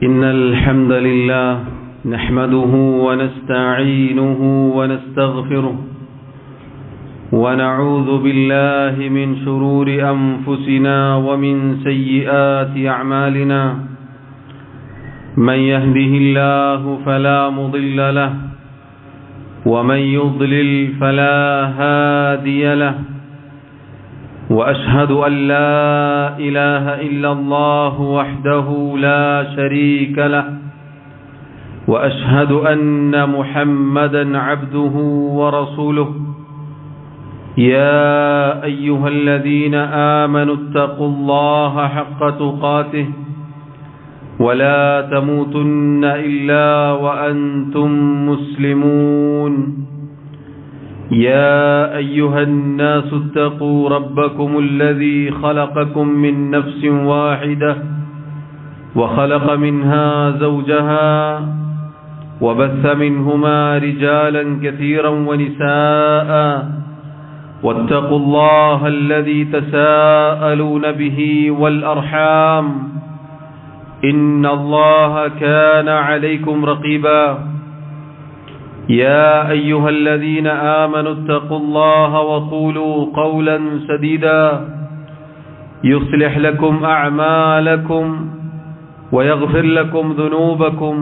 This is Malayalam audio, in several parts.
إن الحمد لله نحمده ونستعينه ونستغفره ونعوذ بالله من شرور أنفسنا ومن سيئات أعمالنا من يهده الله فلا مضل له ومن يضلل فلا هادي له وأشهد أن لا إله إلا الله وحده لا شريك له وأشهد أن محمدا عبده ورسوله يا أيها الذين آمنوا اتقوا الله حق تقاته ولا تموتن إلا وأنتم مسلمون يا أيها الناس اتقوا ربكم الذي خلقكم من نفس واحدة وخلق منها زوجها وبث منهما رجالا كثيرا ونساء واتقوا الله الذي تساءلون به والأرحام إن الله كان عليكم رقيبا يا أيها الذين آمنوا اتقوا الله وقولوا قولا سديدا يصلح لكم أعمالكم ويغفر لكم ذنوبكم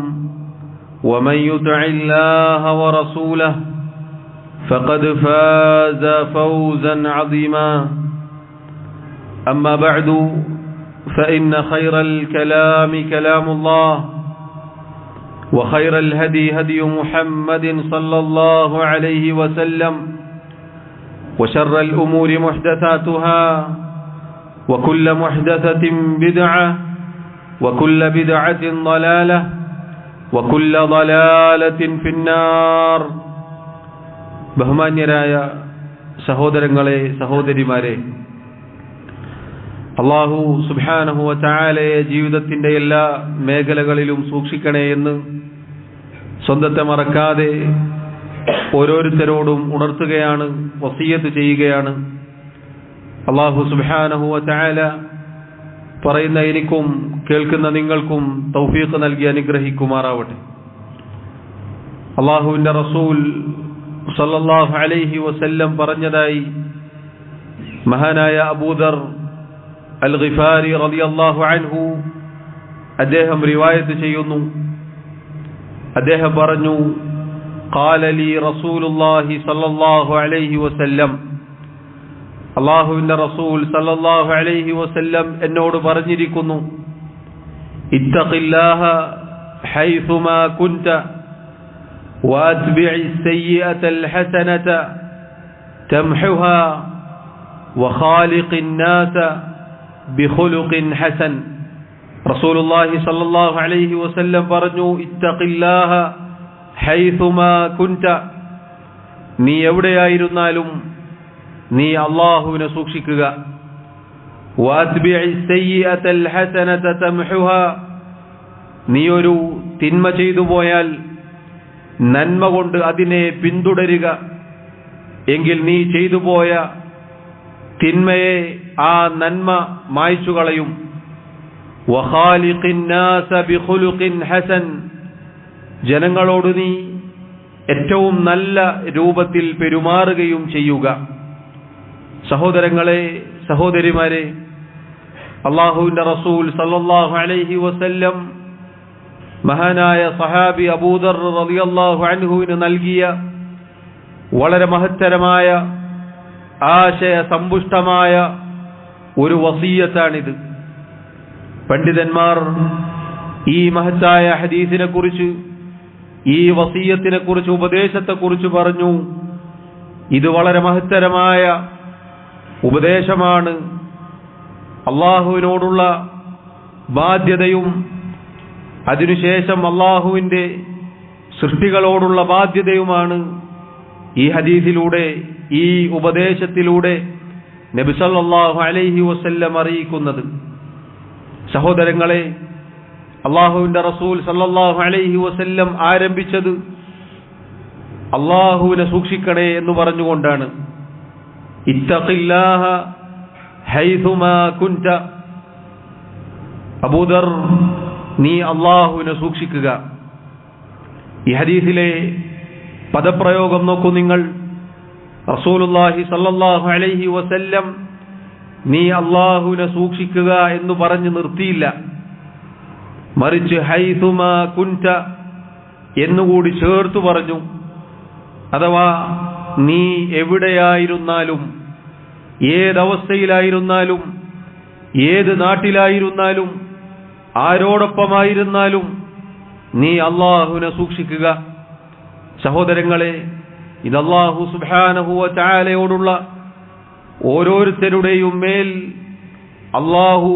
ومن يطع الله ورسوله فقد فاز فوزا عظيما أما بعد فإن خير الكلام كلام الله وخير الهدي هدي محمد صلى الله عليه وسلم وشر الأمور محدثاتها وكل محدثة بدعة وكل بدعة ضلالة وكل ضلالة في النار. ബഹുമാന്യരായ സഹോദരങ്ങളെ സഹോദരിമാരെ, അല്ലാഹു സുബ്ഹാനഹു വ തആലയെ ജീവിതത്തിന്റെ എല്ലാ മേഖലകളിലും സൂക്ഷിക്കണേ എന്ന് സ്വന്തത്തെ മറക്കാതെ ഓരോരുത്തരോടും ഉണർത്തുകയാണ്, വസിയത്ത് ചെയ്യുകയാണ്. അല്ലാഹു സുബ്ഹാനഹു വ തആല പറയുന്ന എനിക്കും കേൾക്കുന്ന നിങ്ങൾക്കും തൗഫീഖ് നൽകി അനുഗ്രഹിക്കുമാറാവട്ടെ. അല്ലാഹുവിന്റെ റസൂൽ സല്ലല്ലാഹു അലൈഹി വസല്ലം പറഞ്ഞതായി മഹാനായ അബൂദർ അൽ-ഗിഫാരി റളിയല്ലാഹു അൻഹു അദ്ദേഹം റിവായത്ത് ചെയ്യുന്നു. അദ്ദേഹം പറഞ്ഞു, ഖാല ലി റസൂലുള്ളാഹി സല്ലല്ലാഹു അലൈഹി വസല്ലം, അല്ലാഹുവിന്റെ റസൂൽ സല്ലല്ലാഹു അലൈഹി വസല്ലം എന്നോട് പറഞ്ഞിരിക്കുന്നു, ഇത്തഖില്ലാഹ ഹൈസുമാ കുൻത വഅത്ബിഇ സയ്യിഅത്തൽ ഹസനത തംഹുഹാ വഖാലിഖിൻ നാസ ബിഖുലുഖിൻ ഹസൻ. റസൂലുള്ളാഹി സ്വല്ലല്ലാഹു അലൈഹി വസല്ലം പറഞ്ഞു, ഇത്തഖില്ലാഹ ഹൈസുമാ കുൻത, നീ എവിടെയായിരുന്നാലും നീ അല്ലാഹുവിനെ സൂക്ഷിക്കുക. വഅത്ബിഇ സയ്യിഅത്തൽ ഹസനത തംഹുഹാ, നീ ഒരു തിന്മ ചെയ്തു പോയാൽ നന്മ കൊണ്ട് അതിനെ പിന്തുടരുക, എങ്കിൽ നീ ചെയ്തു പോയ തിന്മയെ ആ നന്മ മായ്ച്ചു കളയും. വഖാലിഖിൻ നാസ ബിഖുലുഖിൻ ഹസൻ, ജനങ്ങളോട് നീ ഏറ്റവും നല്ല രൂപത്തിൽ പെരുമാറുകയും ചെയ്യുക. സഹോദരങ്ങളെ സഹോദരിമാരെ, അല്ലാഹുവിന്റെ റസൂൽ സല്ലല്ലാഹു അലൈഹി വസല്ലം മഹാനായ സഹാബി അബൂദർ റളിയല്ലാഹു അൻഹുവിന് നൽകിയ വളരെ മഹത്തരമായ ആശയ സമ്പുഷ്ടമായ ഒരു വസിയത്താണിത്. പണ്ഡിതന്മാർ ഈ മഹത്തായ ഹദീസിനെ കുറിച്ച്, ഈ വസിയത്തിനെ കുറിച്ച്, ഉപദേശത്തെക്കുറിച്ച് പറഞ്ഞു, ഇത് വളരെ മഹത്തരമായ ഉപദേശമാണ്. അള്ളാഹുവിനോടുള്ള ബാധ്യതയും അതിനുശേഷം അള്ളാഹുവിന്റെ സൃഷ്ടികളോടുള്ള ബാധ്യതയുമാണ് ഈ ഹദീസിലൂടെ, ഈ ഉപദേശത്തിലൂടെ നബി സല്ലല്ലാഹു അലൈഹി വസല്ലം അറിയിക്കുന്നത്. സഹോദരങ്ങളെ, അള്ളാഹുവിന്റെ റസൂൽ സല്ലല്ലാഹു അലൈഹി വസല്ലം ആരംഭിച്ചത് അള്ളാഹുവിനെ സൂക്ഷിക്കണേ എന്ന് പറഞ്ഞുകൊണ്ടാണ്. ഇത്തഖില്ലാഹ ഹൈസുമാ കുൻത. അബൂദർ നീ അല്ലാഹുവിനെ സൂക്ഷിക്കുക. ഈ ഹദീസിലെ പദപ്രയോഗം നോക്കൂ നിങ്ങൾ. റസൂലുള്ളാഹി സ്വല്ലല്ലാഹു അലൈഹി വസല്ലം നീ അല്ലാഹുവിനെ സൂക്ഷിക്കുക എന്ന് പറഞ്ഞു നിർത്തിയില്ല, മറിച്ച് ഹൈസുമാ കുൻത എന്നുകൂടി ചേർത്തു പറഞ്ഞു. അഥവാ നീ എവിടെയായിരുന്നാലും, ഏതവസ്ഥയിലായിരുന്നാലും, ഏത് നാട്ടിലായിരുന്നാലും, ആരോടൊപ്പമായിരുന്നാലും നീ അല്ലാഹുവിനെ സൂക്ഷിക്കുക. സഹോദരങ്ങളെ, ഇത് അല്ലാഹു സുബ്ഹാനഹു വ തആലയോടുള്ള ഓരോരുത്തരുടെയും മേൽ അല്ലാഹു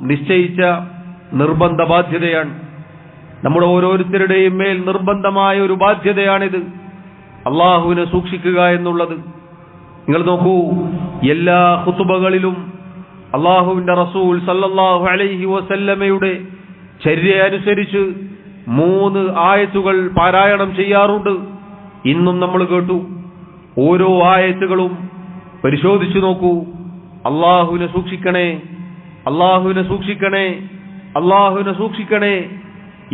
നിശ്ചയിച്ച നിർബന്ധ ബാധ്യതയാണ്. നമ്മുടെ ഓരോരുത്തരുടെയും മേൽ നിർബന്ധമായ ഒരു ബാധ്യതയാണിത്, അല്ലാഹുവിനെ സൂക്ഷിക്കുക എന്നുള്ളത്. നിങ്ങൾ നോക്കൂ, എല്ലാ ഖുതുബകളിലും അല്ലാഹുവിന്റെ റസൂൽ സല്ലല്ലാഹു അലൈഹി വസല്ലമയുടെ ചര്യ അനുസരിച്ച് 3 ആയത്തുകൾ പാരായണം ചെയ്യാറുണ്ട്. ഇന്നും നമ്മൾ കേട്ടു. ഓരോ ആയത്തുകളും പരിശോധിച്ചു നോക്കൂ. അല്ലാഹുവിനെ സൂക്ഷിക്കണേ, അല്ലാഹുവിനെ സൂക്ഷിക്കണേ, അല്ലാഹുവിനെ സൂക്ഷിക്കണേ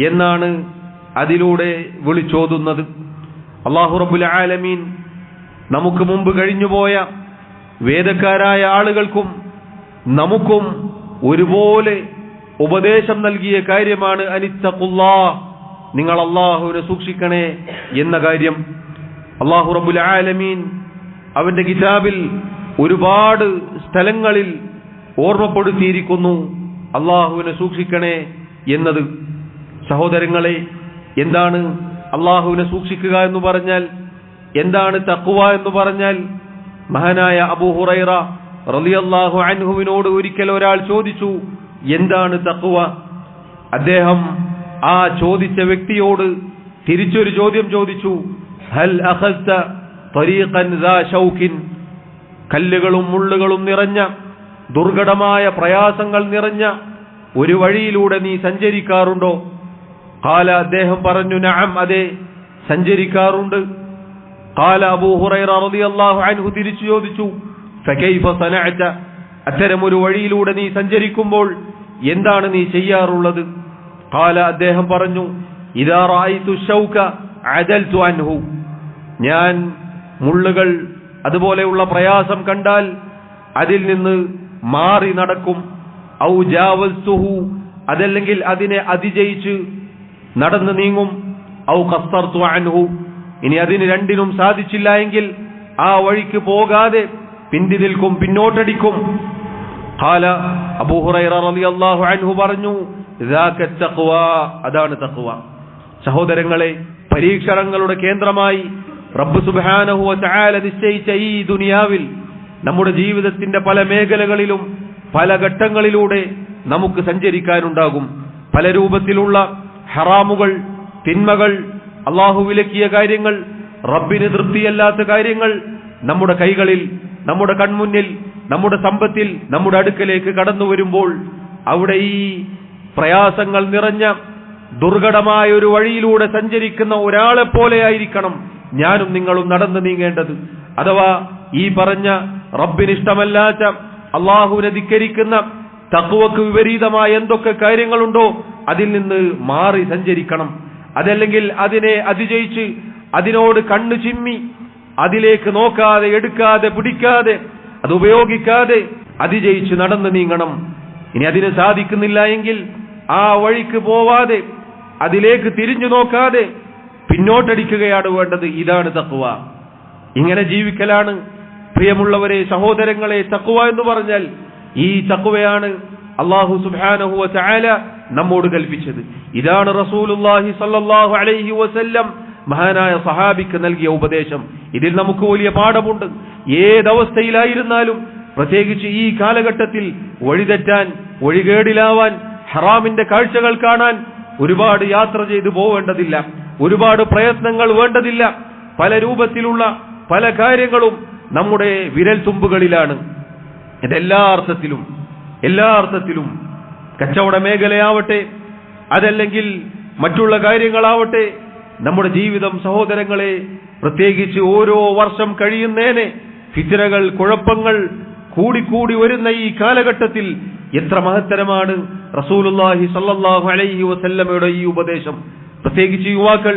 എന്നാണ് അതിലൂടെ വിളിച്ചോതുന്നത്. അല്ലാഹു റബ്ബുൽ ആലമീൻ നമുക്ക് മുമ്പ് കഴിഞ്ഞുപോയ വേദക്കാരായ ആളുകൾക്കും നമുക്കും ഒരുപോലെ ഉപദേശം നൽകിയ കാര്യമാണ് അനിത്തഖുല്ലാഹ്, നിങ്ങൾ അല്ലാഹുവിനെ സൂക്ഷിക്കണേ എന്ന കാര്യം. അല്ലാഹു റബ്ബുൽ ആലമീൻ അവന്റെ കിതാബിൽ ഒരുപാട് സ്ഥലങ്ങളിൽ ഓർമ്മപ്പെടുത്തിയിരിക്കുന്നു അല്ലാഹുവിനെ സൂക്ഷിക്കണേ എന്നത്. സഹോദരങ്ങളെ, എന്താണ് അല്ലാഹുവിനെ സൂക്ഷിക്കുക എന്ന് പറഞ്ഞാൽ? എന്താണ് തഖ്വ എന്ന് പറഞ്ഞാൽ? മഹാനായ അബൂ ഹുറൈറ റളിയല്ലാഹു അൻഹുവിനോട് ഒരിക്കൽ ഒരാൾ ചോദിച്ചു, എന്താണ് തഖ്വ? അദ്ദേഹം ആ ചോദിച്ച വ്യക്തിയോട് തിരിച്ചൊരു ചോദ്യം ചോദിച്ചു, ഹൽ അഖസ്ത തരീഖൻ ദാ ശൗകിൻ, കല്ലുകളും മുള്ളുകളും നിറഞ്ഞ, ദുർഘടമായ പ്രയാസങ്ങൾ നിറഞ്ഞ ഒരു വഴിയിലൂടെ നീ സഞ്ചരിക്കാറുണ്ടോ? ഖാല, അദ്ദേഹം പറഞ്ഞു, നഅം, അതെ, സഞ്ചരിക്കാറുണ്ട്. ഖാല അബൂ ഹുറൈറ റളിയല്ലാഹു അൻഹു തിരിച്ചു ചോദിച്ചു, ഫകൈഫ സനഅത, അത്തരം ഒരു വഴിയിലൂടെ നീ സഞ്ചരിക്കുമ്പോൾ എന്താണ് നീ ചെയ്യാറുള്ളത്? ഖാല, അദ്ദേഹം പറഞ്ഞു, ഇദാ റഅയ്തു ശൗക അദൽതു അൻഹു, ഞാൻ മുള്ളുകൾ അതുപോലെയുള്ള പ്രയാസം കണ്ടാൽ അതിൽ നിന്ന് മാറി നടക്കും. ഔ ജാവസ്തുഹു, അതല്ലെങ്കിൽ അതിനെ അതിജയിച്ച് നടന്നു നീങ്ങും. ഔ ഖസ്സർതു അൻഹു, ഇനി അതിന് രണ്ടിനും സാധിച്ചില്ല എങ്കിൽ ആ വഴിക്ക് പോകാതെ പിന്തി നിൽക്കും, പിന്നോട്ടടിക്കും. ഖാല, അബൂ ഹുറൈറ റളിയല്ലാഹു അൻഹു പറഞ്ഞു, ദാക തഖ്വ, അതാണ് തഖ്വ. സഹോദരങ്ങളെ, പരീക്ഷണങ്ങളുടെ കേന്ദ്രമായി റബ്ബ് സുബ്ഹാനഹു വ തആല നിശ്ചയിച്ച ഈ ദുനിയാവിൽ നമ്മുടെ ജീവിതത്തിന്റെ പല മേഖലകളിലും പല ഘട്ടങ്ങളിലൂടെ നമുക്ക് സഞ്ചരിക്കാനുണ്ടാകും. പല രൂപത്തിലുള്ള ഹറാമുകൾ, തിന്മകൾ, അല്ലാഹു വിലക്കിയ കാര്യങ്ങൾ, റബ്ബിന് തൃപ്തിയല്ലാത്ത കാര്യങ്ങൾ നമ്മുടെ കൈകളിൽ, നമ്മുടെ കൺമുന്നിൽ, നമ്മുടെ സമ്പത്തിൽ, നമ്മുടെ അടുക്കലേക്ക് കടന്നു വരുമ്പോൾ അവിടെ ഈ പ്രയാസങ്ങൾ നിറഞ്ഞ ദുർഘടമായ ഒരു വഴിയിലൂടെ സഞ്ചരിക്കുന്ന ഒരാളെ പോലെ ആയിരിക്കണം ഞാനും നിങ്ങളും നടന്നു നീങ്ങേണ്ടത്. അഥവാ ഈ പറഞ്ഞ റബ്ബിനിഷ്ടമല്ലാത്ത, അള്ളാഹുവിനെ ധിക്കരിക്കുന്ന, തഖ്വക്ക് വിപരീതമായ എന്തൊക്കെ കാര്യങ്ങളുണ്ടോ അതിൽ നിന്ന് മാറി സഞ്ചരിക്കണം. അതല്ലെങ്കിൽ അതിനെ അതിജയിച്ച് അതിനോട് കണ്ണു ചിമ്മി അതിലേക്ക് നോക്കാതെ, എടുക്കാതെ, പിടിക്കാതെ, അത് ഉപയോഗിക്കാതെ അതിജയിച്ച് നടന്നു നീങ്ങണം. ഇനി അതിന് സാധിക്കുന്നില്ല എങ്കിൽ ആ വഴിക്ക് പോവാതെ, അതിലേക്ക് തിരിഞ്ഞു നോക്കാതെ പിന്നോട്ടടിക്കുകയാണ് വേണ്ടത്. ഇതാണ് തഖ്വ. ഇങ്ങനെ ജീവിക്കലാണ് പ്രിയമുള്ളവരെ, സഹോദരങ്ങളെ, തഖ്വ എന്ന് പറഞ്ഞാൽ ഈ തഖ്വയാണ് അല്ലാഹു സുബ്ഹാനഹു വ തആല നമ്മോട് കൽപ്പിച്ചത്. ഇതാണ് റസൂലുള്ളാഹി സ്വല്ലല്ലാഹു അലൈഹി വസല്ലം മഹാനായ സഹാബിക്ക് നൽകിയ ഉപദേശം. ഇതിൽ നമുക്ക് വലിയ പാഠമുണ്ട്. ഏതവസ്ഥയിലായിരുന്നാലും, പ്രത്യേകിച്ച് ഈ കാലഘട്ടത്തിൽ വഴിതെറ്റാൻ, വഴികേടിലാവാൻ, ഹറാമിന്റെ കാഴ്ചകൾ കാണാൻ ഒരുപാട് യാത്ര ചെയ്തു പോവേണ്ടതില്ല, ഒരുപാട് പ്രയത്നങ്ങൾ വേണ്ടതില്ല. പല രൂപത്തിലുള്ള പല കാര്യങ്ങളും നമ്മുടെ വിരൽ തുമ്പുകളിലാണ്. ഇതെല്ലാ അർത്ഥത്തിലും കച്ചവട മേഖലയാവട്ടെ, അതല്ലെങ്കിൽ മറ്റുള്ള കാര്യങ്ങളാവട്ടെ, നമ്മുടെ ജീവിതം സഹോദരങ്ങളെ, പ്രത്യേകിച്ച് ഓരോ വർഷം കഴിയുന്നേനെ ഫിത്നകൾ, കുഴപ്പങ്ങൾ കൂടിക്കൂടി വരുന്ന ഈ കാലഘട്ടത്തിൽ എത്ര മഹത്തരമാണ് റസൂലുള്ളാഹി സ്വല്ലല്ലാഹു അലൈഹി വസല്ലമയുടെ ഈ ഉപദേശം, പ്രത്യേകിച്ച് യുവാക്കൾ,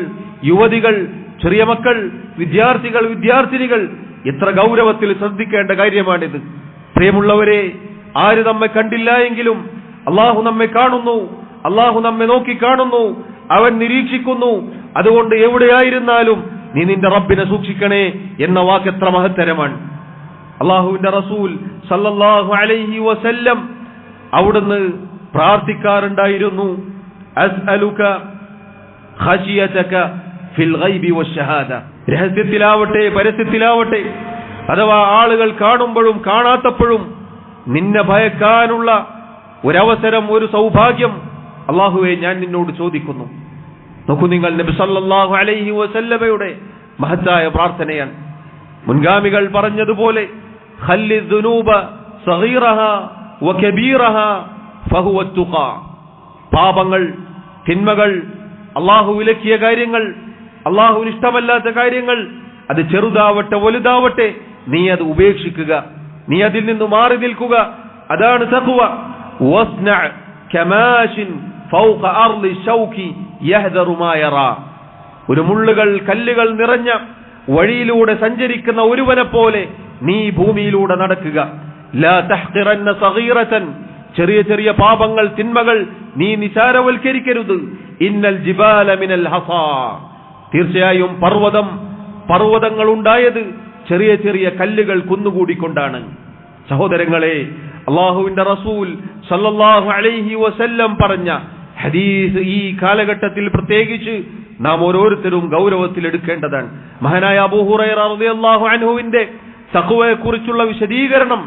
യുവതികൾ, ചെറിയ മക്കൾ, വിദ്യാർത്ഥികൾ, വിദ്യാർത്ഥിനികൾ എത്ര ഗൗരവത്തിൽ ശ്രദ്ധിക്കേണ്ട കാര്യമാണിത്. പ്രിയമുള്ളവരെ, ആര് നമ്മെ കണ്ടില്ല എങ്കിലും അള്ളാഹു നമ്മെ കാണുന്നു, അള്ളാഹു നമ്മെ നോക്കി കാണുന്നു, അവൻ നിരീക്ഷിക്കുന്നു. അതുകൊണ്ട് എവിടെയായിരുന്നാലും നീ നിന്റെ റബ്ബിനെ സൂക്ഷിക്കണേ എന്ന വാക്ക് എത്ര മഹത്തരമാണ്. അള്ളാഹുവിന്റെ റസൂൽ സല്ലല്ലാഹു അലൈഹി വസല്ലം അവിടുന്ന് പ്രാർത്ഥിക്കാറുണ്ടായിരുന്നു, അസ്അലുക ഖശിയതക ഫിൽ ഗൈബി വശഹാദ. രഹസ്യത്തിലാവട്ടെ പരസ്യത്തിലാവട്ടെ, അഥവാ ആളുകൾ കാണുമ്പോഴും കാണാത്തപ്പോഴും നിന്നെ ഭയക്കാനുള്ള ഒരവസരം, ഒരു സൗഭാഗ്യം അള്ളാഹുവെ ഞാൻ നിന്നോട് ചോദിക്കുന്നു. നോക്കൂ നിങ്ങൾ, നബി സല്ലല്ലാഹു അലൈഹി വസല്ലമയുടെ മഹത്തായ പ്രാർത്ഥനയാണ്. മുൻഗാമികൾ പറഞ്ഞതുപോലെ ഖല്ലി ദുനൂബ സഗീറഹാ വകബീറഹാ ഫഹുവ തുഖാ. പാപങ്ങൾ, തിന്മകൾ, അള്ളാഹു വിലക്കിയ കാര്യങ്ങൾ, അള്ളാഹുവിന് ഇഷ്ടമല്ലാത്ത കാര്യങ്ങൾ, അത് ചെറുതാവട്ടെ വലുതാവട്ടെ, നീ അത് ഉപേക്ഷിക്കുക, നീ അതിൽ നിന്ന് മാറി നിൽക്കുക. അതാണ് തഖ്വ. വസ്ന' കമാശിൻ ഫൗഖ അർളി ശൗകി യഹ്ദറു മാ യറാ. ഒരു മുള്ളുകൾ, കല്ലുകൾ നിറഞ്ഞ വഴിയിലൂടെ സഞ്ചരിക്കുന്ന ഒരുവനെ പോലെ നീ ഭൂമിയിലൂടെ നടക്കുക. ലാ തഹ്ഖിറന്ന സഗീറതൻ. ചെറിയ ചെറിയ പാപങ്ങൾ, തിന്മകൾ നീ നിസാരവൽക്കരിക്കരുത്. ഇന്നൽ ജിബാല മിനൽ ഹസാ. തീർച്ചയായും പർവ്വതങ്ങൾ ഉണ്ടായത് ചെറിയ ചെറിയ കല്ലുകൾ കുന്നുകൂടിക്കൊണ്ടാണ്. സഹോദരങ്ങളെ, അള്ളാഹുവിന്റെ റസൂൽ സല്ലല്ലാഹു അലൈഹി വസല്ലം പറഞ്ഞ ഹദീസ് ഈ കാലഘട്ടത്തിൽ പ്രത്യേകിച്ച് നാം ഓരോരുത്തരും ഗൗരവത്തിൽ എടുക്കേണ്ടതാണ്. മഹാനായ അബൂ ഹുറൈറ റളിയല്ലാഹു അൻഹുവിന്റെ തഖ്വയെക്കുറിച്ചുള്ള വിശദീകരണം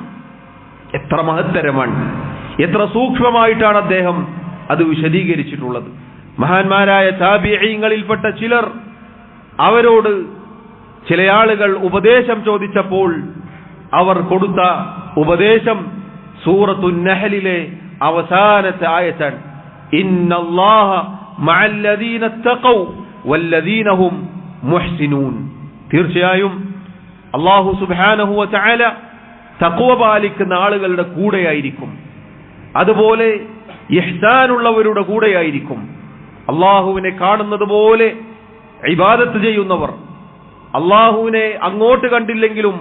എത്ര മഹത്തരമാണ്, എത്ര സൂക്ഷ്മമായിട്ടാണ് അദ്ദേഹം അത് വിശദീകരിച്ചിട്ടുള്ളത്. മഹാന്മാരായ താബിഈങ്ങളിൽപ്പെട്ട ചിലർ, അവരോട് ചില ആളുകൾ ഉപദേശം ചോദിച്ചപ്പോൾ അവർ കൊടുത്ത ഉപദേശം സൂറത്തുൻ നഹ്ലിലെ അവസാനത്തെ ആയത്താണ്. ഇന്നല്ലാഹ മഅല്ലദീന തഖൗ വല്ലദീന ഹും മുഹ്സിനൂൻ. തീർച്ചയായും അല്ലാഹു സുബ്ഹാനഹു വ തആല തഖ്വ പാലിക്കുന്ന ആളുകളുടെ കൂടെയായിരിക്കും, അതുപോലെ ഇഹ്സാനുള്ളവരുടെ കൂടെയായിരിക്കും. അള്ളാഹുവിനെ കാണുന്നത് പോലെ ഇബാദത്ത് ചെയ്യുന്നവർ, അള്ളാഹുവിനെ അങ്ങോട്ട് കണ്ടില്ലെങ്കിലും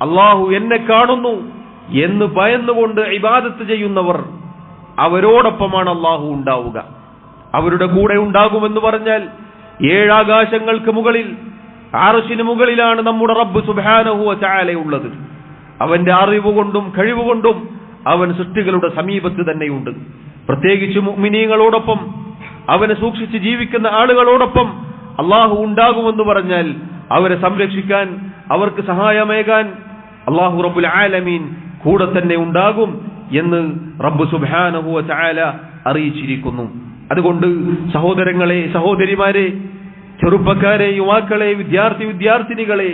അള്ളാഹു എന്നെ കാണുന്നു എന്ന് ഭയന്നുകൊണ്ട് ഇബാദത്ത് ചെയ്യുന്നവർ, അവരോടൊപ്പമാണ് അള്ളാഹു ഉണ്ടാവുക. അവരുടെ കൂടെ ഉണ്ടാകുമെന്ന് പറഞ്ഞാൽ 7 ആകാശങ്ങൾക്ക് മുകളിൽ, അർശിന് മുകളിലാണ് നമ്മുടെ റബ്ബ് സുബ്ഹാനഹു വ തആല ഉള്ളത്. അവന്റെ അറിവുകൊണ്ടും കഴിവുകൊണ്ടും അവൻ സൃഷ്ടികളുടെ സമീപത്ത് തന്നെയുണ്ട്. പ്രത്യേകിച്ച് മുഅ്മിനീങ്ങളോടൊപ്പം, അവനെ സൂക്ഷിച്ച് ജീവിക്കുന്ന ആളുകളോടൊപ്പം അള്ളാഹു ഉണ്ടാകുമെന്ന് പറഞ്ഞാൽ അവരെ സംരക്ഷിക്കാൻ, അവർക്ക് സഹായമേകാൻ അള്ളാഹു റബ്ബുൽ ആലമീൻ കൂടെ തന്നെ ഉണ്ടാകും എന്ന് റബ്ബ് സുബ്ഹാനഹു വ തആല അറിയിച്ചിരിക്കുന്നു. അതുകൊണ്ട് സഹോദരങ്ങളെ, സഹോദരിമാരെ, ചെറുപ്പക്കാരെ, യുവാക്കളെ, വിദ്യാർത്ഥിനികളെ,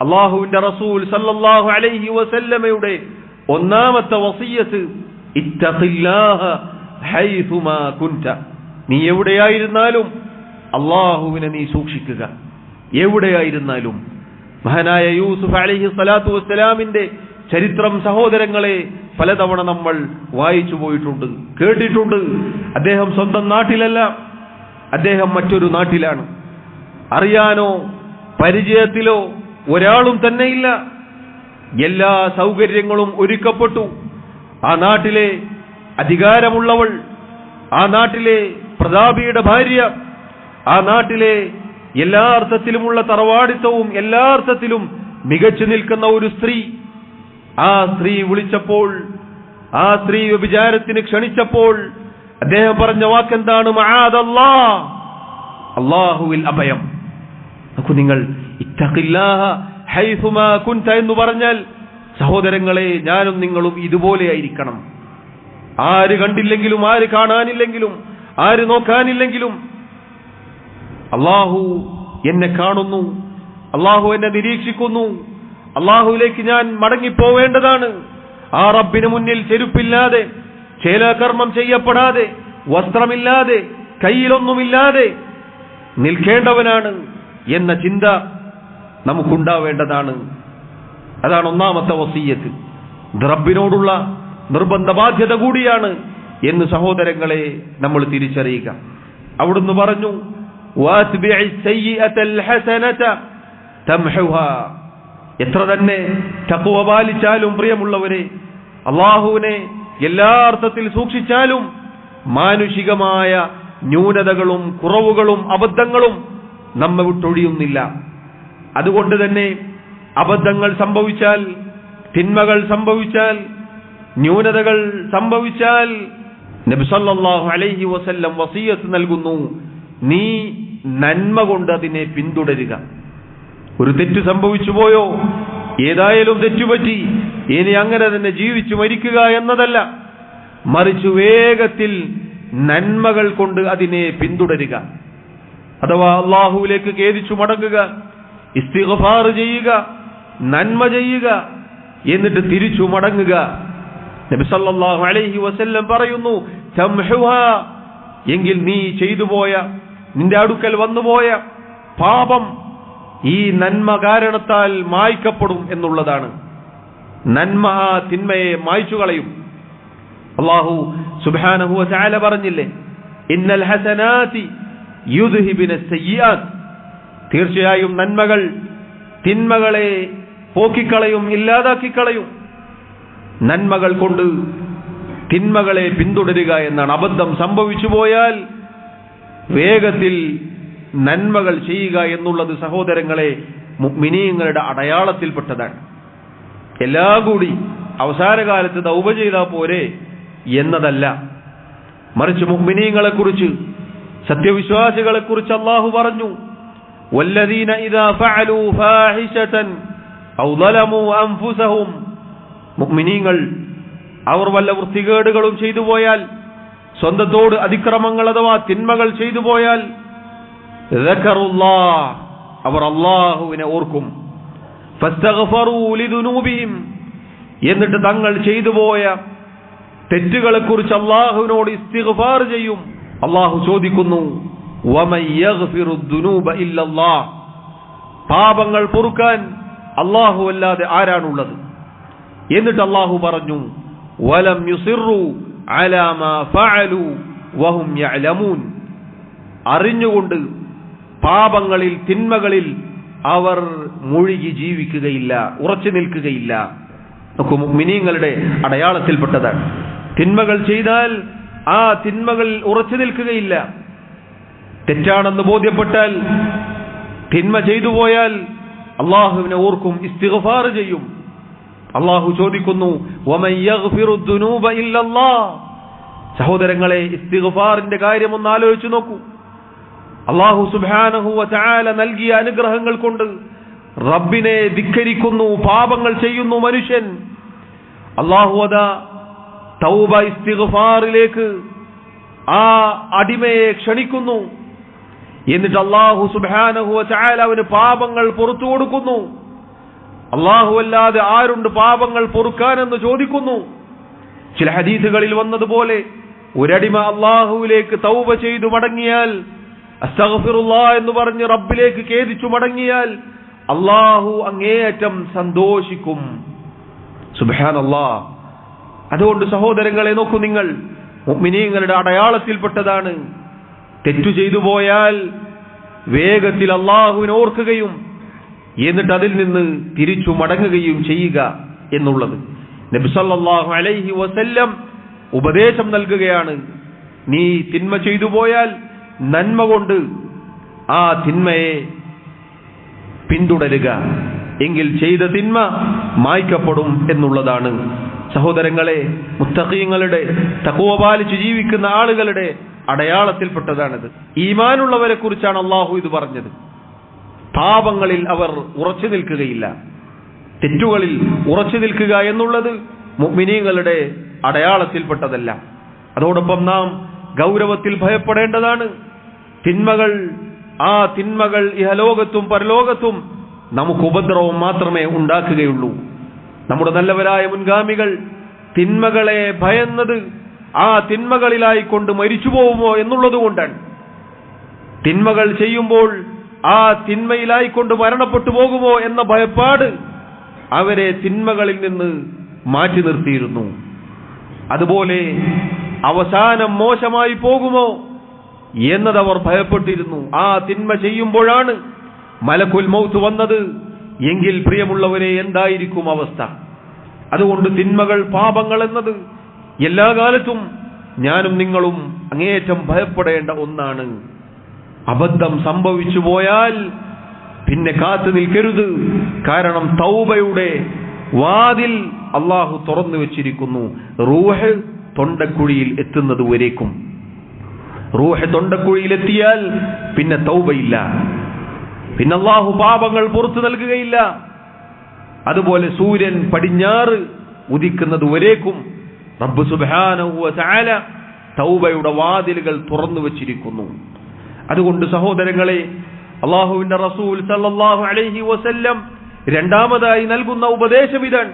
അള്ളാഹുവിന്റെ റസൂൽ സല്ലല്ലാഹു അലൈഹി വസല്ലമയുടെ ഒന്നാമത്തെ വസിയ്യത്ത് ഇത്തഖില്ലാഹ ഹൈസുമാ കുൻത. നീ എവിടെയായിരുന്നാലും അള്ളാഹുവിനെ നീ സൂക്ഷിക്കുക, എവിടെയായിരുന്നാലും. മഹാനായ യൂസുഫ് അലൈഹി സ്വലാത്തു വസ്സലാമിന്റെ ചരിത്രം സഹോദരങ്ങളെ പലതവണ നമ്മൾ വായിച്ചു പോയിട്ടുണ്ട്, കേട്ടിട്ടുണ്ട്. അദ്ദേഹം സ്വന്തം നാട്ടിലല്ല, അദ്ദേഹം മറ്റൊരു നാട്ടിലാണ്. അറിയാനോ പരിചയത്തിലോ ഒരാളും തന്നെയില്ല. എല്ലാ സൗകര്യങ്ങളും ഒരുക്കപ്പെട്ടു. ആ നാട്ടിലെ അധികാരമുള്ളവൾ, ആ നാട്ടിലെ പ്രതാപിയുടെ ഭാര്യ, ആ നാട്ടിലെ എല്ലാ അർത്ഥത്തിലുമുള്ള തറവാടിത്തവും എല്ലാ അർത്ഥത്തിലും മികച്ചു നിൽക്കുന്ന ഒരു സ്ത്രീ. ആ സ്ത്രീ വിളിച്ചപ്പോൾ, ആ സ്ത്രീ വ്യഭിചാരത്തിന് ക്ഷണിച്ചപ്പോൾ അദ്ദേഹം പറഞ്ഞ വാക്കെന്താണ്? മആദല്ലാഹ്, അല്ലാഹുവിൽ അഭയം. നോക്കൂ നിങ്ങൾ, ഇത്തഖില്ലാഹ ഹൈസുമാ കുൻത എന്ന് പറഞ്ഞാൽ സഹോദരങ്ങളെ, ഞാനും നിങ്ങളും ഇതുപോലെയായിരിക്കണം. ആര് കണ്ടില്ലെങ്കിലും, ആര് കാണാനില്ലെങ്കിലും, ആര് നോക്കാനില്ലെങ്കിലും അള്ളാഹു എന്നെ കാണുന്നു, അള്ളാഹു എന്നെ നിരീക്ഷിക്കുന്നു, അള്ളാഹുവിലേക്ക് ഞാൻ മടങ്ങിപ്പോവേണ്ടതാണ്. ആ റബ്ബിന് മുന്നിൽ ചെരുപ്പില്ലാതെ, ചേലാകർമ്മം ചെയ്യപ്പെടാതെ, വസ്ത്രമില്ലാതെ, കയ്യിലൊന്നുമില്ലാതെ നിൽക്കേണ്ടവനാണ് എന്ന ചിന്ത നമുക്കുണ്ടാവേണ്ടതാണ്. അതാണ് ഒന്നാമത്തെ വസിയ്യത്ത്. ഇത് റബ്ബിനോടുള്ള നിർബന്ധ ബാധ്യത കൂടിയാണ്. എന്ന് സഹോദരങ്ങളെ നമ്മൾ തിരിച്ചറിയുക. അവിടുന്ന് പറഞ്ഞു എത്ര തന്നെ തഖ്വ പാലിച്ചാലും പ്രിയമുള്ളവരെ, അള്ളാഹുവിനെ എല്ലാ അർത്ഥത്തിൽ സൂക്ഷിച്ചാലും മാനുഷികമായ ന്യൂനതകളും കുറവുകളും അബദ്ധങ്ങളും നമ്മെ വിട്ടൊഴിയുന്നില്ല. അതുകൊണ്ട് തന്നെ അബദ്ധങ്ങൾ സംഭവിച്ചാൽ, തിന്മകൾ സംഭവിച്ചാൽ, ന്യൂനതകൾ സംഭവിച്ചാൽ നബി സല്ലല്ലാഹു അലൈഹി വസല്ലം വസിയത്ത് നൽകുന്നു, നീ നന്മ കൊണ്ട് അതിനെ പിന്തുടരുക. ഒരു തെറ്റ് സംഭവിച്ചു പോയോ, ഏതായാലും തെറ്റുപറ്റി, ഇനി അങ്ങനെ തന്നെ ജീവിച്ചു മരിക്കുക എന്നതല്ല, മറിച്ച് വേഗത്തിൽ നന്മകൾ കൊണ്ട് അതിനെ പിന്തുടരുക. അഥവാ അള്ളാഹുവിലേക്ക് ഖേദിച്ചു മടങ്ങുക, ഇസ്തിഗ്ഫാർ ചെയ്യുക, നന്മ ചെയ്യുക, എന്നിട്ട് തിരിച്ചു മടങ്ങുക. നബി സല്ലല്ലാഹു അലൈഹി വസല്ലം പറയുന്നു, തംഹുഹാ, എങ്കിൽ നീ ചെയ്തു പോയ, നിന്റെ അടുക്കൽ വന്നുപോയ പാപം ഈ നന്മ കാരണത്താൽ മായ്ക്കപ്പെടും എന്നുള്ളതാണ്. നന്മ ആ തിന്മയെ മായ്ച്ചു കളയും. അല്ലാഹു സുബ്ഹാനഹു വ തആല പറഞ്ഞില്ലേ, ഇന്നൽ ഹസനാതി യുദ്ഹിബുന സയ്യിആത്ത്, തീർച്ചയായും നന്മകൾ തിന്മകളെ പോക്കിക്കളയും, ഇല്ലാതാക്കിക്കളയും. നന്മകൾ കൊണ്ട് തിന്മകളെ പിന്തുടരുക എന്നാണ്. അബദ്ധം സംഭവിച്ചു പോയാൽ വേഗത്തിൽ നന്മകൾ ചെയ്യുക എന്നുള്ളത് സഹോദരങ്ങളെ മുഅ്മിനീങ്ങളുടെ അടയാളത്തിൽപ്പെട്ടതാണ്. എല്ലാം കൂടി അവസാന കാലത്ത് തൗബ ചെയ്താൽ പോരെ എന്നതല്ല, മറിച്ച് മുഅ്മിനീങ്ങളെ കുറിച്ച്, സത്യവിശ്വാസികളെ കുറിച്ച് അല്ലാഹു പറഞ്ഞു, വല്ലദീന ഇദാ ഫഅലൂ ഫാഹിശതൻ ഔ ളലമൂ അൻഫുസഹും, മുഅ്മിനീങ്ങൾ അവർ വല്ല വൃത്തികേടുകളും ചെയ്തു പോയാൽ, സ്വന്തത്തോട് അതിക്രമങ്ങൾ അഥവാ തിന്മകൾ ചെയ്തു പോയാൽ, ദക്കറുല്ലാഹ്, അവർ അല്ലാഹുവിനെ ഓർക്കും, ഫസ്തഗ്ഫറൂ ലിദുനൂബിഹിം, എന്നിട്ട് തങ്ങൾ ചെയ്തു പോയ തെറ്റുകളെ കുറിച്ച് അല്ലാഹുവിനോട് ഇസ്തിഗ്ഫാർ ചെയ്യും. അല്ലാഹു ചോദിക്കുന്നു, വമൻ യഗ്ഫിറു ദുനൂബ ഇല്ലല്ലാഹ്, പാപങ്ങൾ പൊറുക്കാൻ അല്ലാഹു അല്ലാതെ ആരാണുള്ളത്? എന്നിട്ട് അല്ലാഹു പറഞ്ഞു, വലം യുസിറു അലാ മാ ഫഅലു വഹും യഅലമൂൻ, അറിഞ്ഞുകൊണ്ട് പാപങ്ങളിൽ തിന്മകളിൽ അവർ മുഴുകി ജീവിക്കുകയില്ല, ഉറച്ചു നിൽക്കുകയില്ല. നോക്കൂ, മുഅ്മിനീങ്ങളുടെ അടയാളത്തിൽപ്പെട്ടതാണ്. തിന്മകൾ ചെയ്താൽ ആ തിന്മകളിൽ ഉറച്ചു നിൽക്കുകയില്ല. തെറ്റാണെന്ന് ബോധ്യപ്പെട്ടാൽ, തിന്മ ചെയ്തു പോയാൽ അല്ലാഹുവിനെ ഓർക്കും, ഇസ്തിഗ്ഫാർ ചെയ്യും. അല്ലാഹു ചോദിക്കുന്നു, വമൻ യഗ്ഫിറു ദുനൂബ ഇല്ലല്ലാഹ്. സഹോദരങ്ങളെ, ഇസ്തിഗ്ഫാറിന്റെ കാര്യം ഒന്ന് ആലോചിച്ചു നോക്കൂ. അല്ലാഹു സുബ്ഹാനഹു വ തആല നൽകിയ അനുഗ്രഹങ്ങൾ കൊണ്ട് റബ്ബിനെ ധിക്കരിക്കുന്നു, പാപങ്ങൾ ചെയ്യുന്നു മനുഷ്യൻ. അല്ലാഹു അതാ തൗബ ഇസ്തിഗ്ഫാറിലേക്ക് ആ അടിമയെ ക്ഷണിക്കുന്നു. എന്നിട്ട് അല്ലാഹു സുബ്ഹാനഹു വ തആല അവന് പാപങ്ങൾ പുറത്തു കൊടുക്കുന്നു. അല്ലാഹു അല്ലാതെ ആരുണ്ട് പാപങ്ങൾ പൊറുക്കാനെന്ന് ചോദിക്കുന്നു. ചില ഹദീസുകളിൽ വന്നതുപോലെ ഒരടിമ അല്ലാഹുവിലേക്ക് തൗബ ചെയ്തു മടങ്ങിയാൽ, അസ്തഗ്ഫിറുല്ലാഹ് എന്ന് പറഞ്ഞ് റബ്ബിലേക്ക് ഖേദിച്ചു മടങ്ങിയാൽ അല്ലാഹു അങ്ങേയറ്റം സന്തോഷിക്കും. സുബ്ഹാനല്ലാഹ്. അതുകൊണ്ട് സഹോദരങ്ങളെ നോക്കൂ, നിങ്ങൾ മുഅ്മിനീങ്ങളുടെ അടയാളത്തിൽപ്പെട്ടതാണ് തെറ്റു ചെയ്തു പോയാൽ വേഗത്തിൽ അല്ലാഹുവിനെ ഓർക്കുകയും എന്നിട്ട് അതിൽ നിന്ന് തിരിച്ചു മടങ്ങുകയും ചെയ്യുക എന്നുള്ളത്. നബി സല്ലല്ലാഹു അലൈഹി വസല്ലം ഉപദേശം നൽകുകയാണ്, നീ തിന്മ ചെയ്തു പോയാൽ നന്മ കൊണ്ട് ആ തിന്മയെ പിന്തുടരുക, എങ്കിൽ ചെയ്ത തിന്മ മായ്ക്കപ്പെടും എന്നുള്ളതാണ്. സഹോദരങ്ങളെ, മുത്തഖീങ്ങളുടെ, തഖ്വ പാലിച്ച് ജീവിക്കുന്ന ആളുകളുടെ അടയാളത്തിൽപ്പെട്ടതാണിത്. ഈമാനുള്ളവരെ കുറിച്ചാണ് അല്ലാഹു ഇത് പറഞ്ഞത്. പാപങ്ങളിൽ അവർ ഉറച്ചു നിൽക്കുകയില്ല, തെറ്റുകളിൽ ഉറച്ചു നിൽക്കുക എന്നുള്ളത് മുഅ്മിനീങ്ങളുടെ അടയാളത്തിൽപ്പെട്ടതല്ല. അതോടൊപ്പം നാം ഗൗരവത്തിൽ ഭയപ്പെടേണ്ടതാണ്. തിന്മകൾ, ആ തിന്മകൾ ഇഹലോകത്തും പരലോകത്തും നമുക്ക് ഉപദ്രവം മാത്രമേ ഉണ്ടാക്കുകയുള്ളൂ. നമ്മുടെ നല്ലവരായ മുൻഗാമികൾ തിന്മകളെ ഭയന്നത് ആ തിന്മകളിലായിക്കൊണ്ട് മരിച്ചു പോകുമോ എന്നുള്ളത് കൊണ്ടാണ്. തിന്മകൾ ചെയ്യുമ്പോൾ ആ തിന്മയിലായിക്കൊണ്ട് മരണപ്പെട്ടു പോകുമോ എന്ന ഭയപ്പാട് അവരെ തിന്മകളിൽ നിന്ന് മാറ്റി നിർത്തിയിരുന്നു. അതുപോലെ അവസാനം മോശമായി പോകുമോ എന്നതവർ ഭയപ്പെട്ടിരുന്നു. ആ തിന്മ ചെയ്യുമ്പോഴാണ് മലക്കുൽ മൗത്ത് വന്നത് എങ്കിൽ പ്രിയമുള്ളവരെ എന്തായിരിക്കും അവസ്ഥ? അതുകൊണ്ട് തിന്മകൾ, പാപങ്ങൾ എന്നത് എല്ലാ കാലത്തും ഞാനും നിങ്ങളും അങ്ങേയറ്റം ഭയപ്പെടേണ്ട ഒന്നാണ്. അബദ്ധം സംഭവിച്ചു പോയാൽ പിന്നെ കാത്തു നിൽക്കരുത്. കാരണം തൗബയുടെ വാതിൽ അള്ളാഹു തുറന്നു വെച്ചിരിക്കുന്നു. റൂഹ് തൊണ്ടക്കുഴിയിൽ എത്തുന്നത് വരേക്കും. റൂഹ് തൊണ്ടക്കുഴിയിൽ എത്തിയാൽ പിന്നെ തൗബയില്ല, പിന്നെ അള്ളാഹു പാപങ്ങൾ പുറത്തു നൽകുകയില്ല. അതുപോലെ സൂര്യൻ പടിഞ്ഞാറ് ഉദിക്കുന്നത് വരേക്കും റബ്ബ് സുബ്ഹാനഹു വ തആല തൗബയുടെ വാതിലുകൾ തുറന്നു വെച്ചിരിക്കുന്നു. അതുകൊണ്ട് സഹോദരങ്ങളെ, അള്ളാഹുവിന്റെ റസൂൽ സല്ലല്ലാഹു അലൈഹി വസല്ലം രണ്ടാമതായി നൽകുന്ന ഉപദേശം ഇതാണ്: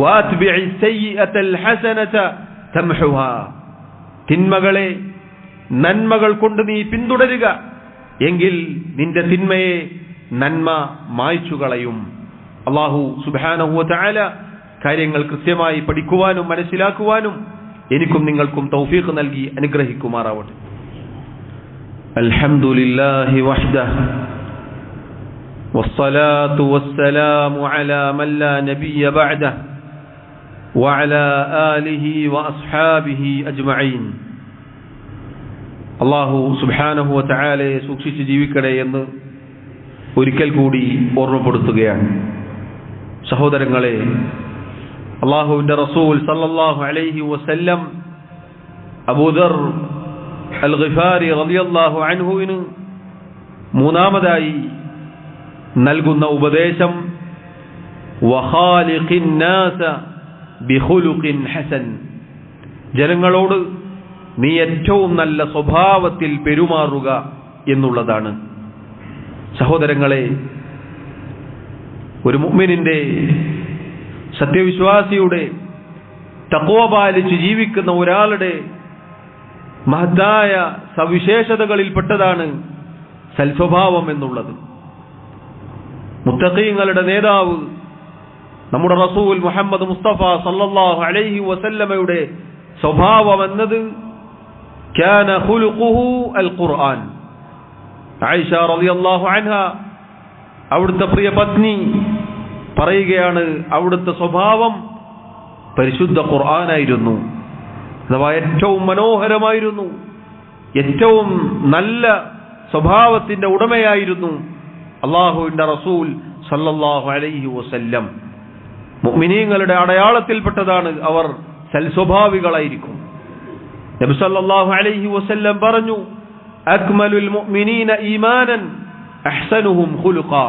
വഅത്ബിഇ സയ്യിഅതൽ ഹസനത തംഹുഹാ. തിന്മകളെ നന്മകൾ കൊണ്ട് നീ പിന്തുടരുക, എങ്കിൽ നിന്റെ തിന്മയെ നന്മ മായ്ച്ചു കളയും. അല്ലാഹു സുബ്ഹാനഹു വ തആല കാര്യങ്ങൾ കൃത്യമായി പഠിക്കുവാനും മനസ്സിലാക്കുവാനും എനിക്കും നിങ്ങൾക്കും തൗഫീഖ് നൽകി അനുഗ്രഹിക്കുമാറാവട്ടെ. അൽഹംദുലില്ലാഹി വഹ്ദഹു വസ്സലാത്തു വസ്സലാമു അലാ മൻ ലാ നബിയ്യ ബഅദഹു വഅലാ ആലിഹി വഅസ്ഹാബിഹി അജ്മഈൻ. അല്ലാഹു സുബ്ഹാനഹു വ തആലയെ സൂക്ഷിച്ച് ജീവിക്കണേ എന്ന് ഒരിക്കൽ കൂടി ഓർമ്മപ്പെടുത്തുകയാണ്. സഹോദരങ്ങളെ, അല്ലാഹുവിന്റെ റസൂൽ സല്ലല്ലാഹു അലൈഹി വസല്ലം അബൂദർ അൽ ഗിഫാരി റളിയല്ലാഹു അൻഹുവിന് മൂന്നാമതായി നൽകുന്ന ഉപദേശം വഖാലിഖിൻ നാസ ബിഖുലുഖിൻ ഹസൻ. ജനങ്ങളോട് നീ ഏറ്റവും നല്ല സ്വഭാവത്തിൽ പെരുമാറുക എന്നുള്ളതാണ്. സഹോദരങ്ങളെ, ഒരു മുഅ്മിനിന്റെ, സത്യവിശ്വാസിയുടെ, തഖ്വ പാലിച്ച് ജീവിക്കുന്ന ഒരാളുടെ മഹത്തായ സവിശേഷതകളിൽപ്പെട്ടതാണ് സൽസ്വഭാവം എന്നുള്ളത്. മുത്തഖീങ്ങളുടെ നേതാവ് നമ്മുടെ റസൂൽ മുഹമ്മദ് മുസ്തഫ സല്ലല്ലാഹു അലൈഹി വസല്ലമയുടെ സ്വഭാവം എന്നത് കാന ഖുലുഖുഹു അൽ ഖുർആൻ. ആയിഷ റളിയല്ലാഹു അൻഹ, അവിടുത്തെ പ്രിയ പത്നി, പറയുകയാണ്, അവിടുത്തെ സ്വഭാവം പരിശുദ്ധ ഖുർആനായിരുന്നു. അഥവാ ഏറ്റവും മനോഹരമായിരുന്നു, ഏറ്റവും നല്ല സ്വഭാവത്തിന്റെ ഉടമയായിരുന്നു അല്ലാഹുവിന്റെ റസൂൽ സല്ലല്ലാഹു അലൈഹി വസല്ലം. മുഅ്മിനീങ്ങളുടെ അടയാളത്തിൽപ്പെട്ടതാണ് അവർ സൽസ്വഭാവികളായിരിക്കും. നബി സല്ലല്ലാഹു അലൈഹി വസല്ലം പറഞ്ഞു, അക്മലുൽ മുഅ്മിനീന ഈമാനൻ അഹ്സനുഹും ഖുലുഖാ.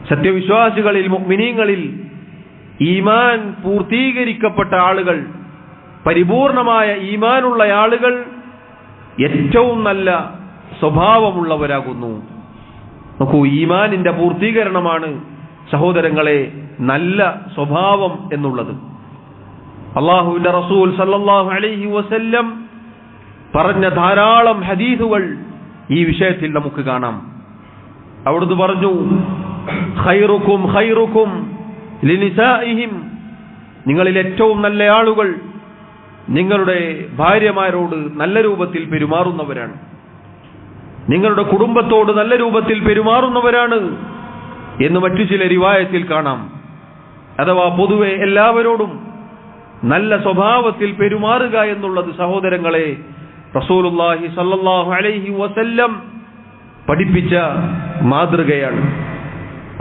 സത്യവിശ്വാസികളിൽ, മുഅ്മിനീങ്ങളിൽ ഈമാൻ പൂർത്തീകരിക്കപ്പെട്ട ആളുകൾ, പരിപൂർണമായ ഈമാനുള്ള ആളുകൾ ഏറ്റവും നല്ല സ്വഭാവമുള്ളവരാകുന്നു. നോക്കൂ, ഈമാനിന്റെ പൂർത്തീകരണമാണ് സഹോദരങ്ങളെ നല്ല സ്വഭാവം എന്നുള്ളത്. അല്ലാഹുവിന്റെ റസൂൽ സല്ലല്ലാഹു അലൈഹി വസല്ലം പറഞ്ഞ ധാരാളം ഹദീസുകൾ ഈ വിഷയത്തിൽ നമുക്ക് കാണാം. അവിടുന്ന് പറഞ്ഞു, ഖൈറുക്കും ഖൈറുക്കും ലിനിസാഇഹിം. നിങ്ങളിൽ ഏറ്റവും നല്ല ആളുകൾ നിങ്ങളുടെ ഭാര്യമാരോട് നല്ല രൂപത്തിൽ പെരുമാറുന്നവരാണ്, നിങ്ങളുടെ കുടുംബത്തോട് നല്ല രൂപത്തിൽ പെരുമാറുന്നവരാണ് എന്ന് മറ്റു ചില റിവായത്തിൽ കാണാം. അഥവാ പൊതുവെ എല്ലാവരോടും നല്ല സ്വഭാവത്തിൽ പെരുമാറുക എന്നുള്ളത് സഹോദരങ്ങളെ റസൂലുള്ളാഹി സ്വല്ലല്ലാഹു അലൈഹി വസല്ലം പഠിപ്പിച്ച മാതൃകയാണ്.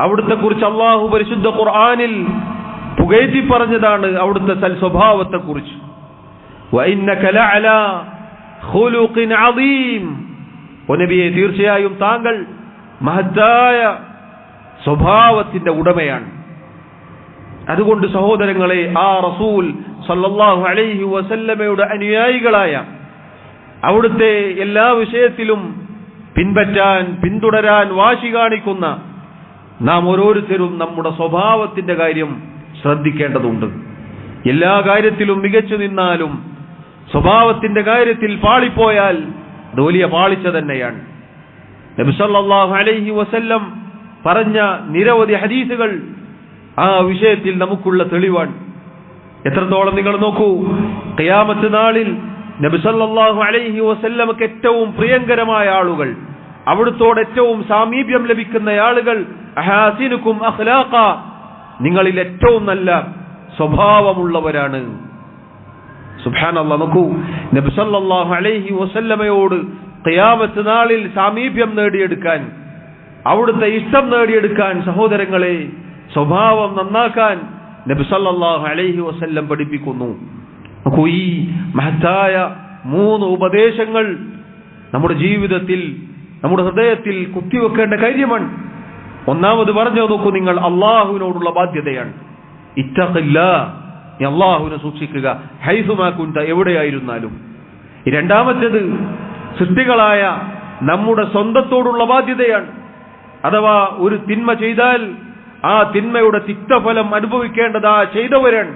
അവിടുത്തെ കുറിച്ച് അല്ലാഹു പരിശുദ്ധ ഖുർആനിൽ പുകഴ്ത്തി പറഞ്ഞതാണ് അവിടുത്തെ സൽസ്വഭാവത്തെ കുറിച്ച്. വഇന്നക ലഅലാ ഖുലുഖിൻ അദീം. ഓ നബിയെ, തീർച്ചയായും താങ്കൾ മഹത്തായ സ്വഭാവത്തിന്റെ ഉടമയാണ്. അതുകൊണ്ട് സഹോദരങ്ങളെ, ആ റസൂൽ സല്ലല്ലാഹു അലൈഹി വസല്ലമയുടെ അനുയായികളായ, അവിടുത്തെ എല്ലാ വിഷയത്തിലും പിൻപറ്റാൻ, പിന്തുടരാൻ വാശി കാണിക്കുന്ന നാം ഓരോരുത്തരും നമ്മുടെ സ്വഭാവത്തിന്റെ കാര്യം ശ്രദ്ധിക്കേണ്ടതുണ്ട്. എല്ലാ കാര്യത്തിലും മികച്ചു നിന്നാലും സ്വഭാവത്തിന്റെ കാര്യത്തിൽ പാളിപ്പോയാൽ അത് വലിയ പാളിച്ച തന്നെയാണ്. നബി സല്ലല്ലാഹു അലൈഹി വസല്ലം പറഞ്ഞ നിരവധി ഹദീസുകൾ ആ വിഷയത്തിൽ നമുക്കുള്ള തെളിവാണ്. എത്രത്തോളം നിങ്ങൾ നോക്കൂ, ഖിയാമത്ത് നാളിൽ നബി സല്ലല്ലാഹു അലൈഹി വസല്ലമക്ക് ഏറ്റവും പ്രിയങ്കരമായ ആളുകൾ, അവിടുത്തോട് ഏറ്റവും സാമീപ്യം ലഭിക്കുന്ന ആളുകൾ, അഹാസിനുക്കും അഖ്ലാഖ, നിങ്ങളിൽ ഏറ്റവും നല്ല സ്വഭാവമുള്ളവരാണ്. സുബ്ഹാനല്ലാഹ്, നോക്കൂ, നബി സല്ലല്ലാഹു അലൈഹി വസല്ലമയോട് ഖിയാമത്ത് നാളിൽ സാമീപ്യം നേടിയെടുക്കാൻ, അവിടുത്തെ ഇഷ്ടം നേടിയെടുക്കാൻ സഹോദരങ്ങളെ സ്വഭാവം നന്നാക്കാൻ നബി സല്ലല്ലാഹു അലൈഹി വസല്ലം പഠിപ്പിക്കുന്നു. നോക്കൂ, ഈ മഹത്തായ 3 ഉപദേശങ്ങൾ നമ്മുടെ ജീവിതത്തിൽ, നമ്മുടെ ഹൃദയത്തിൽ കുത്തിവെക്കേണ്ട കാര്യമാണ്. ഒന്നാമത് പറഞ്ഞു നോക്കൂ, നിങ്ങൾ അള്ളാഹുവിനോടുള്ള ബാധ്യതയാണ്. ഇത്തഖില്ലാഹ്, നീ അള്ളാഹുവിനെ സൂക്ഷിക്കുക, ഹൈസുമാ കുൻത, എവിടെയായിരുന്നാലും. രണ്ടാമത്തേത് സൃഷ്ടികളായ നമ്മുടെ സ്വന്തത്തോടുള്ള ബാധ്യതയാണ്. അഥവാ ഒരു തിന്മ ചെയ്താൽ ആ തിന്മയുടെ തിക്തഫലം അനുഭവിക്കേണ്ടത് ആ ചെയ്തവരാണ്.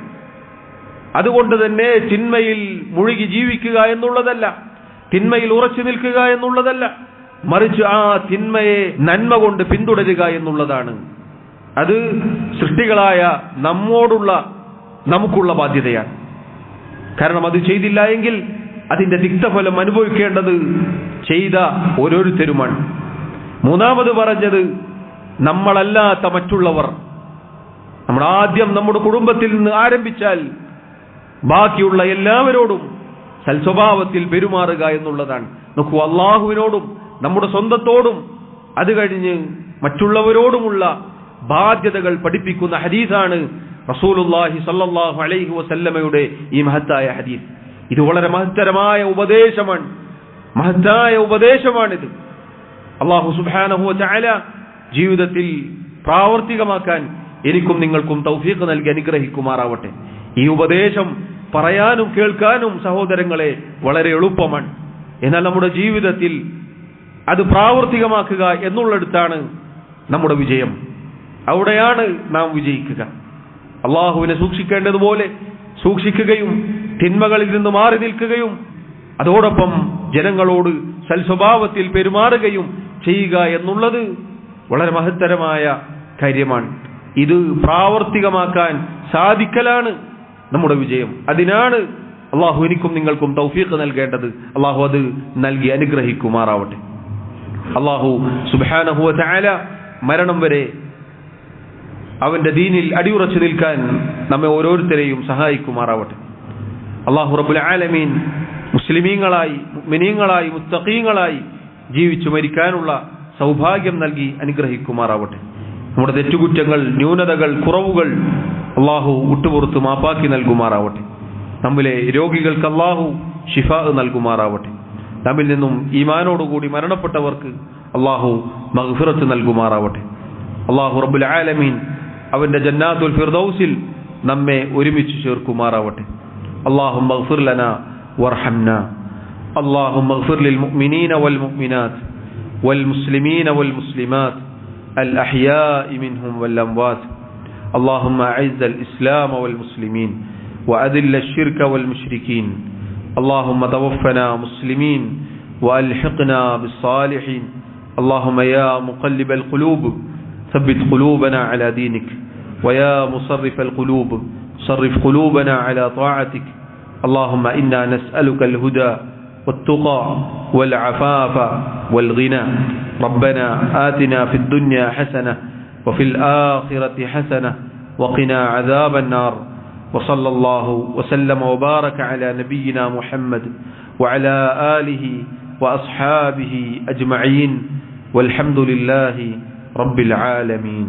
അതുകൊണ്ട് തന്നെ തിന്മയിൽ മുഴുകി ജീവിക്കുക എന്നുള്ളതല്ല, തിന്മയിൽ ഉറച്ചു നിൽക്കുക എന്നുള്ളതല്ല, മറിച്ച് ആ തിന്മയെ നന്മ കൊണ്ട് പിന്തുടരുക എന്നുള്ളതാണ്. അത് സൃഷ്ടികളായ നമുക്കുള്ള ബാധ്യതയാണ്. കാരണം അത് ചെയ്തില്ല എങ്കിൽ അതിന്റെ തിക്തഫലം അനുഭവിക്കേണ്ടത് ചെയ്ത ഓരോരുത്തരുമാണ്. മൂന്നാമത് പറഞ്ഞത് നമ്മളല്ലാത്ത മറ്റുള്ളവർ. നമ്മൾ ആദ്യം നമ്മുടെ കുടുംബത്തിൽ നിന്ന് ആരംഭിച്ചാൽ ബാക്കിയുള്ള എല്ലാവരോടും സൽസ്വഭാവത്തിൽ പെരുമാറുക എന്നുള്ളതാണ്. നോക്കൂ, അള്ളാഹുവിനോടും നമ്മുടെ സ്വന്തത്തോടും അത് കഴിഞ്ഞ് മറ്റുള്ളവരോടുമുള്ള ബാധ്യതകൾ പഠിപ്പിക്കുന്ന ഹദീസാണ് റസൂലുള്ളാഹി സ്വല്ലല്ലാഹു അലൈഹി വസല്ലമയുടെ ഈ മഹത്തായ ഹദീസ്. ഇത് വളരെ മഹത്തരമായ ഉപദേശമാണിത്. അല്ലാഹു സുബ്ഹാനഹു വ തആല ജീവിതത്തിൽ പ്രാവർത്തികമാക്കാൻ എനിക്കും നിങ്ങൾക്കും തൗഫീഖ് നൽകി അനുഗ്രഹിക്കുമാറാവട്ടെ. ഈ ഉപദേശം പറയാനും കേൾക്കാനും സഹോദരങ്ങളെ വളരെ എളുപ്പമാണ്. എന്നാൽ നമ്മുടെ ജീവിതത്തിൽ അത് പ്രാവർത്തികമാക്കുക എന്നുള്ളിടത്താണ് നമ്മുടെ വിജയം. അവിടെയാണ് നാം വിജയിക്കുക. അള്ളാഹുവിനെ സൂക്ഷിക്കേണ്ടതുപോലെ സൂക്ഷിക്കുകയും തിന്മകളിൽ നിന്ന് മാറി നിൽക്കുകയും അതോടൊപ്പം ജനങ്ങളോട് സൽസ്വഭാവത്തിൽ പെരുമാറുകയും ചെയ്യുക എന്നുള്ളത് വളരെ മഹത്തരമായ കാര്യമാണ്. ഇത് പ്രാവർത്തികമാക്കാൻ സാധിക്കലാണ് നമ്മുടെ വിജയം. അതിനാണ് അള്ളാഹു എനിക്കും നിങ്ങൾക്കും തൗഫീഖ് നൽകേണ്ടത്. അള്ളാഹു അത് നൽകി അനുഗ്രഹിക്കുമാറാവട്ടെ. അള്ളാഹു സുബ്ഹാനഹു വ തആല മരണം വരെ അവന്റെ ദീനിൽ അടിയുറച്ചു നിൽക്കാൻ നമ്മെ ഓരോരുത്തരെയും സഹായിക്കുമാറാവട്ടെ. അള്ളാഹു റബ്ബുൽ ആലമീൻ മുസ്ലിമീങ്ങളായി, മുഅ്മിനീങ്ങളായി, മുത്തഖീങ്ങളായി ജീവിച്ചു മരിക്കാനുള്ള സൗഭാഗ്യം നൽകി അനുഗ്രഹിക്കുമാറാവട്ടെ. നമ്മുടെ തെറ്റുകുറ്റങ്ങൾ, ന്യൂനതകൾ, കുറവുകൾ അള്ളാഹു വിട്ടുപുറത്ത് മാപ്പാക്കി നൽകുമാറാവട്ടെ. നമ്മിലെ രോഗികൾക്ക് അള്ളാഹു ശിഫാ നൽകുമാറാവട്ടെ. നമ്മിൽ നിന്നും ഈമാനോടുകൂടി മരണപ്പെട്ടവർക്ക് അള്ളാഹു മഗ്ഫിറത്ത് നൽകുമാറാവട്ടെ. അള്ളാഹു റബ്ബുൽ ആലമീൻ അവന്റെ ജന്നാത്തുൽ ഫിർദൗസിൽ നമ്മെ ഒരുമിച്ച് ചേർക്കുമാറാവട്ടെ. اللهم اغفر لنا وارحمنا. اللهم اغفر للمؤمنين والمؤمنات والمسلمين والمسلمات الأحياء منهم والأموات. اللهم أعز الإسلام والمسلمين وأذل الشرك والمشركين. اللهم توفنا مسلمين وألحقنا بالصالحين. اللهم يا مقلب القلوب ثبت قلوبنا على دينك، ويا مصرف القلوب صرف قلوبنا على طاعتك. اللهم إنا نسألك الهدى والتقى والعفاف والغنى. ربنا آتنا في الدنيا حسنة وفي الآخرة حسنة وقنا عذاب النار. وصلى الله وسلم وبارك على نبينا محمد وعلى آله وأصحابه أجمعين والحمد لله رب العالمين.